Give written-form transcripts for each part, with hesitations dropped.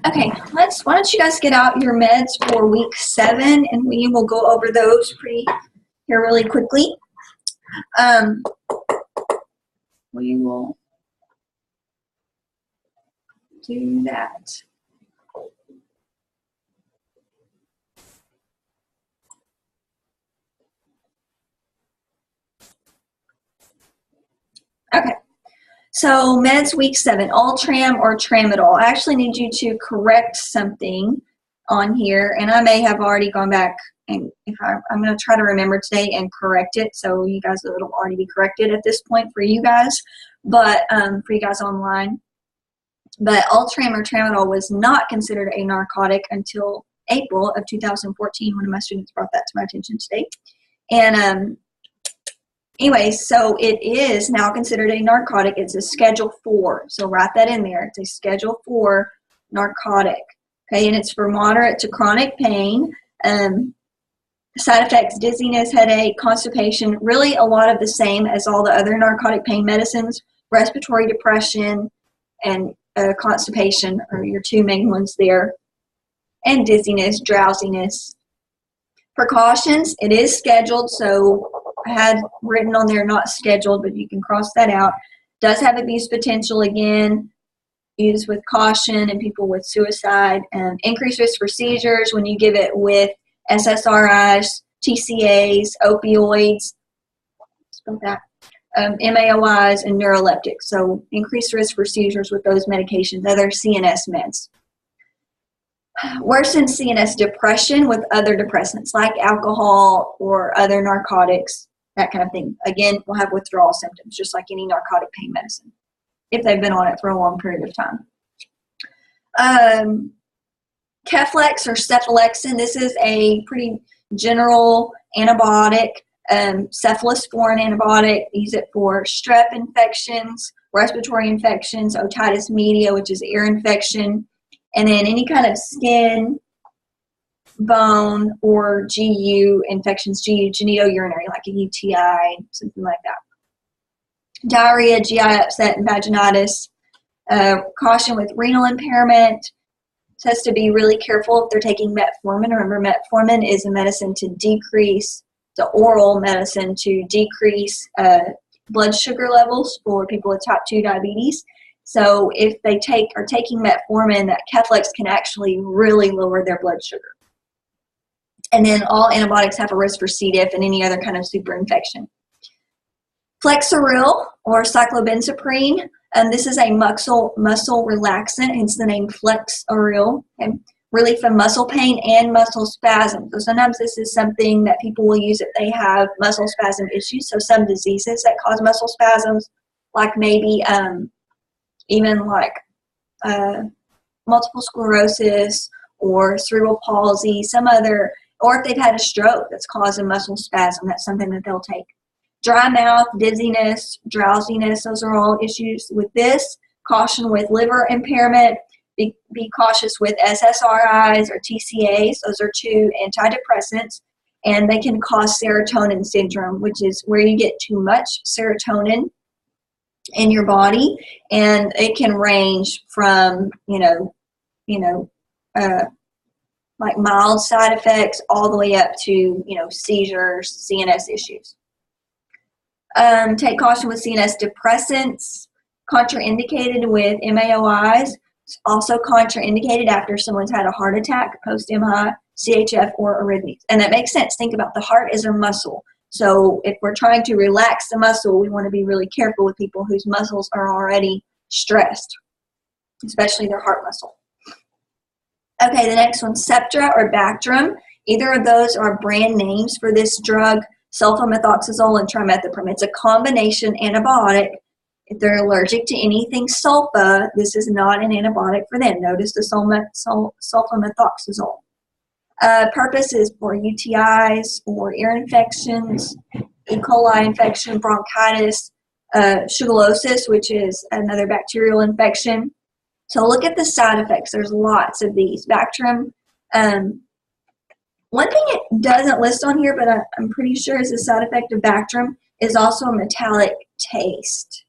Okay, why don't you guys get out your meds for week 7, and we will go over those really quickly. We will do that. Okay, so meds week 7, Ultram or Tramadol. I actually need you to correct something on here, and I may have already gone back, and I'm going to try to remember today and correct it, so you guys, it'll already be corrected at this point for you guys, but for you guys online. But Ultram or Tramadol was not considered a narcotic until April of 2014. One of my students brought that to my attention today. And anyway, so it is now considered a narcotic. It's a Schedule 4. So write that in there. It's a Schedule 4 narcotic. Okay, and it's for moderate to chronic pain. Side effects, dizziness, headache, constipation, really a lot of the same as all the other narcotic pain medicines, respiratory depression, and constipation are your two main ones there, and dizziness, drowsiness. Precautions, it is scheduled, so I had written on there not scheduled, but you can cross that out. Does have abuse potential, again, used with caution in people with suicide. Increased risk for seizures when you give it with SSRIs, TCAs, opioids, spell that, MAOIs, and neuroleptics. So increased risk for seizures with those medications, other CNS meds. Worsen CNS depression with other depressants like alcohol or other narcotics, that kind of thing. Again, we'll have withdrawal symptoms, just like any narcotic pain medicine, if they've been on it for a long period of time. Keflex or cephalexin, this is a pretty general antibiotic, cephalosporin antibiotic. Use it for strep infections, respiratory infections, otitis media, which is ear infection, and then any kind of skin, bone, or GU infections, genitourinary, like a UTI, something like that. Diarrhea, GI upset, and vaginitis. Caution with renal impairment. Has to be really careful if they're taking metformin. Remember, metformin is a medicine to decrease, the oral medicine to decrease blood sugar levels for people with type 2 diabetes. So if they are taking metformin, that Keflex can actually really lower their blood sugar. And then all antibiotics have a risk for C. diff and any other kind of superinfection. Flexeril or cyclobenzaprine. This is a muscle relaxant, hence the name Flexeril. Okay? Relief from muscle pain and muscle spasm. So sometimes this is something that people will use if they have muscle spasm issues. So some diseases that cause muscle spasms, like maybe even like multiple sclerosis or cerebral palsy, some other, or if they've had a stroke that's causing muscle spasm, that's something that they'll take. Dry mouth, dizziness, drowsiness, those are all issues with this. Caution with liver impairment. Be cautious with SSRIs or TCAs. Those are two antidepressants, and they can cause serotonin syndrome, which is where you get too much serotonin in your body, and it can range from, like mild side effects all the way up to, seizures, CNS issues. Take caution with CNS depressants, contraindicated with MAOIs. It's also contraindicated after someone's had a heart attack, post-MI, CHF, or arrhythmias. And that makes sense. Think about the heart as a muscle. So if we're trying to relax the muscle, we want to be really careful with people whose muscles are already stressed, especially their heart muscle. Okay, the next one, Septra or Bactrim. Either of those are brand names for this drug, sulfamethoxazole and trimethoprim. It's a combination antibiotic. If they're allergic to anything sulfa, this is not an antibiotic for them. Notice the sulfamethoxazole. Purpose is for UTIs or ear infections, E. coli infection, bronchitis, shigellosis, which is another bacterial infection. So look at the side effects. There's lots of these. Bactrim, one thing it doesn't list on here, but I'm pretty sure is a side effect of Bactrim, is also a metallic taste.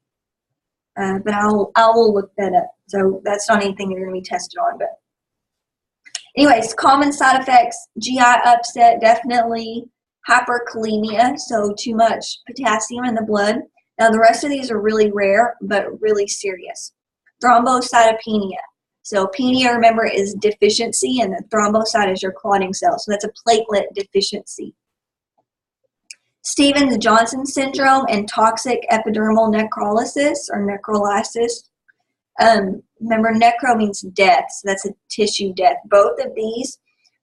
But I will look that up. So that's not anything you're going to be tested on, but Anyways, common side effects, GI upset, definitely hyperkalemia, so too much potassium in the blood. Now, the rest of these are really rare, but really serious. Thrombocytopenia. So penia, remember, is deficiency, and the thrombocyte is your clotting cell. So that's a platelet deficiency. Stevens-Johnson syndrome and toxic epidermal necrolysis or necrolysis. Remember, necro means death, so that's a tissue death. Both of these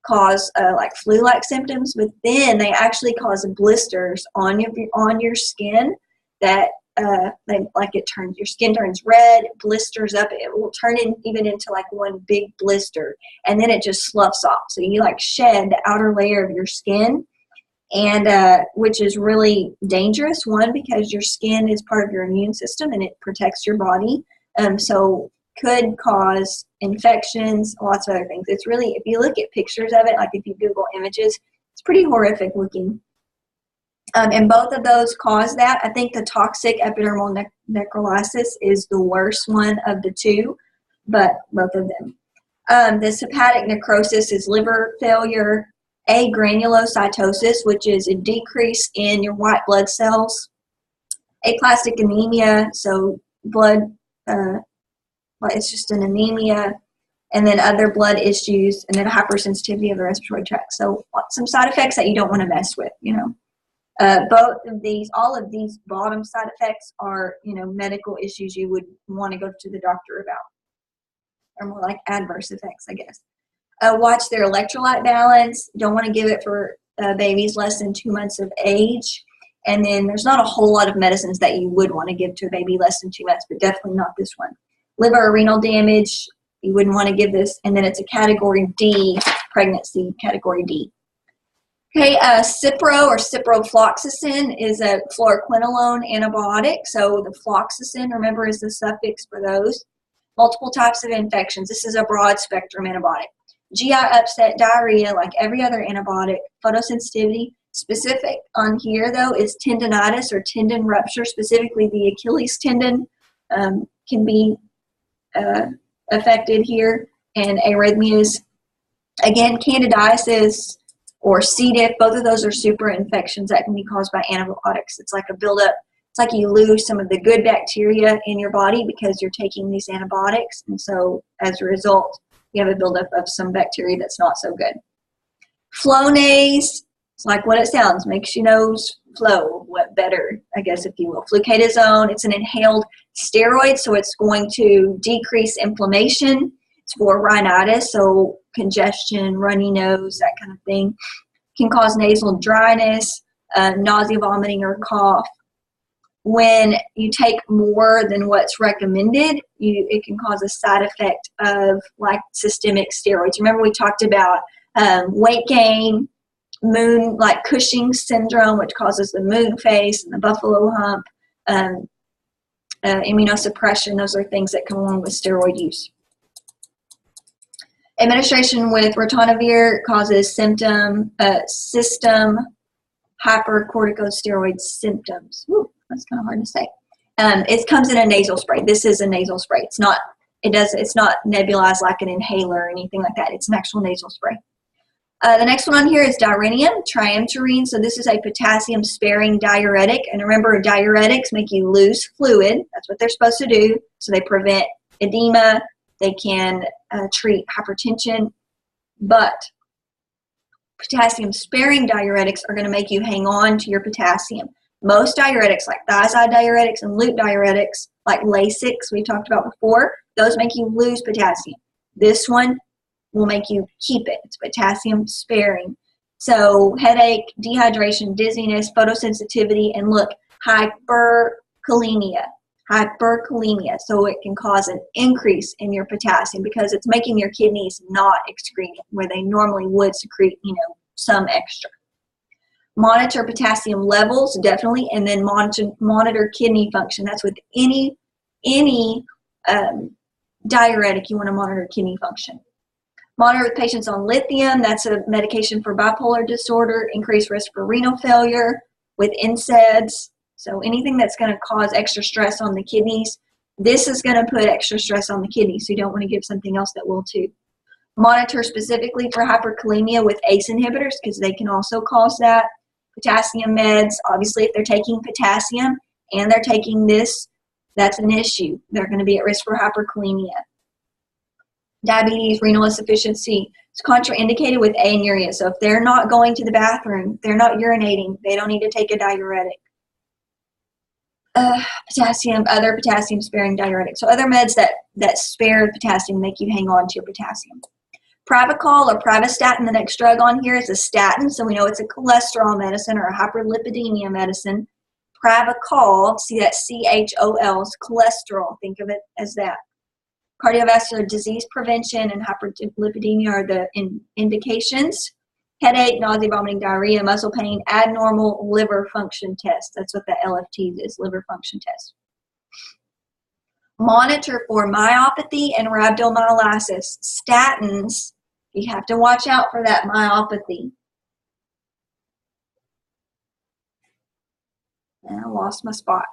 cause like flu-like symptoms, but then they actually cause blisters on your skin that your skin turns red, blisters up. It will turn even into like one big blister, and then it just sloughs off. So you like shed the outer layer of your skin, and which is really dangerous. One, because your skin is part of your immune system and it protects your body. So could cause infections, lots of other things. It's really, if you look at pictures of it, like if you Google images, it's pretty horrific looking. And both of those cause that. I think the toxic epidermal necrolysis is the worst one of the two, but both of them. This hepatic necrosis is liver failure, agranulocytosis, which is a decrease in your white blood cells, aplastic anemia, so blood, it's just an anemia, and then other blood issues, and then hypersensitivity of the respiratory tract. So some side effects that you don't want to mess with, you know. Both of these, all of these bottom side effects are, you know, medical issues you would want to go to the doctor about, or more like adverse effects, I guess. Watch their electrolyte balance. Don't want to give it for babies less than 2 months of age. And then there's not a whole lot of medicines that you would want to give to a baby less than 2 months, but definitely not this one. Liver or renal damage, you wouldn't want to give this. And then it's a category D pregnancy, category D. Okay, Cipro or ciprofloxacin is a fluoroquinolone antibiotic. So the floxacin, remember, is the suffix for those. Multiple types of infections. This is a broad spectrum antibiotic. GI upset, diarrhea, like every other antibiotic. Photosensitivity. Specific on here, though, is tendinitis or tendon rupture. Specifically, the Achilles tendon can be affected here, and arrhythmias. Again, candidiasis or C. diff, both of those are super infections that can be caused by antibiotics. It's like a buildup. It's like you lose some of the good bacteria in your body because you're taking these antibiotics, and so as a result, you have a buildup of some bacteria that's not so good. Flonase, it's like what it sounds, makes your nose flow, what better, I guess, if you will. Flucatazone, it's an inhaled steroid, so it's going to decrease inflammation. It's for rhinitis, so congestion, runny nose, that kind of thing. Can cause nasal dryness, nausea, vomiting, or cough. When you take more than what's recommended, it can cause a side effect of like systemic steroids. Remember we talked about weight gain, like Cushing's syndrome, which causes the moon face and the buffalo hump, immunosuppression. Those are things that come along with steroid use. Administration with ritonavir causes system hypercorticosteroid symptoms. Ooh, that's kind of hard to say. It comes in a nasal spray. This is a nasal spray. It's not nebulized like an inhaler or anything like that. It's an actual nasal spray. The next one on here is diurenium, triamterene. So this is a potassium-sparing diuretic. And remember, diuretics make you lose fluid. That's what they're supposed to do. So they prevent edema. They can treat hypertension. But potassium-sparing diuretics are going to make you hang on to your potassium. Most diuretics, like thiazide diuretics and loop diuretics, like Lasix we talked about before, those make you lose potassium. This one will make you keep it. It's potassium sparing. So headache, dehydration, dizziness, photosensitivity, and look, hyperkalemia. So it can cause an increase in your potassium because it's making your kidneys not excrete where they normally would secrete, some extra. Monitor potassium levels, definitely, and then monitor kidney function. That's with any diuretic, you want to monitor kidney function. Monitor patients on lithium. That's a medication for bipolar disorder, increased risk for renal failure with NSAIDs. So anything that's going to cause extra stress on the kidneys, this is going to put extra stress on the kidneys. So you don't want to give something else that will too. Monitor specifically for hyperkalemia with ACE inhibitors because they can also cause that. Potassium meds, obviously if they're taking potassium and they're taking this, that's an issue. They're going to be at risk for hyperkalemia. Diabetes, renal insufficiency, it's contraindicated with anuria. So if they're not going to the bathroom, they're not urinating, they don't need to take a diuretic. Potassium, other potassium-sparing diuretics. So other meds that spare the potassium make you hang on to your potassium. Pravachol or pravastatin, the next drug on here, is a statin. So we know it's a cholesterol medicine or a hyperlipidemia medicine. Pravachol, see that C-H-O-L, is cholesterol. Think of it as that. Cardiovascular disease prevention and hyperlipidemia are the indications. Headache, nausea, vomiting, diarrhea, muscle pain, abnormal liver function test. That's what the LFT is, liver function test. Monitor for myopathy and rhabdomyolysis. Statins, you have to watch out for that myopathy. And I lost my spot.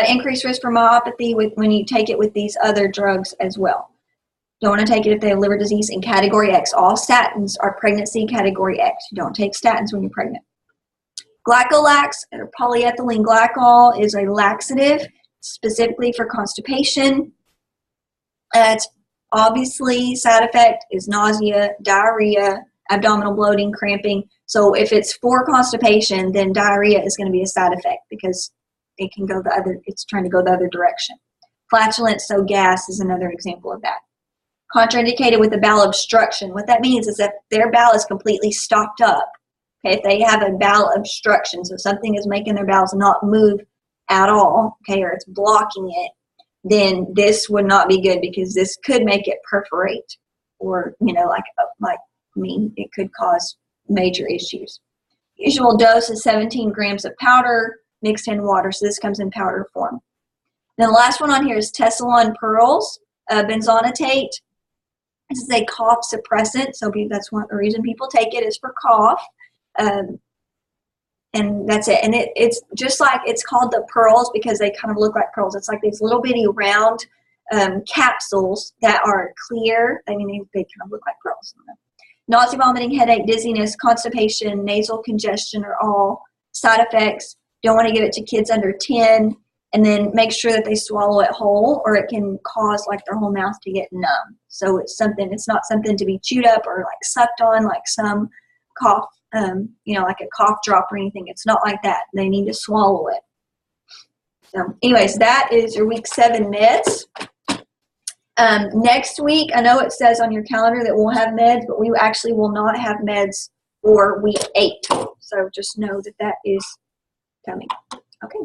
Increased risk for myopathy when you take it with these other drugs as well. Don't want to take it if they have liver disease in category X. All statins are pregnancy category X. You don't take statins when you're pregnant. Glycolax, or polyethylene glycol, is a laxative specifically for constipation. It's obviously side effect is nausea, diarrhea, abdominal bloating, cramping. So if it's for constipation, then diarrhea is going to be a side effect because it can go it's trying to go the other direction. Flatulence, so gas, is another example of that. Contraindicated with a bowel obstruction. What that means is that their bowel is completely stopped up. Okay, if they have a bowel obstruction, so something is making their bowels not move at all, okay, or it's blocking it, then this would not be good because this could make it perforate, or it could cause major issues. Usual dose is 17 grams of powder mixed in water, so this comes in powder form. Then the last one on here is Tessalon pearls, benzonatate. This is a cough suppressant, so that's the reason people take it is for cough. And that's it. And it's just like, it's called the pearls because they kind of look like pearls. It's like these little bitty round capsules that are clear. I mean, they kind of look like pearls. Nausea, vomiting, headache, dizziness, constipation, nasal congestion are all side effects. Don't want to give it to kids under 10. And then make sure that they swallow it whole, or it can cause like their whole mouth to get numb. So it's not something to be chewed up or like sucked on like some cough, like a cough drop or anything. It's not like that. They need to swallow it. So anyways, that is your week 7 meds. Next week, I know it says on your calendar that we'll have meds, but we actually will not have meds for week 8. So just know that is coming. Okay.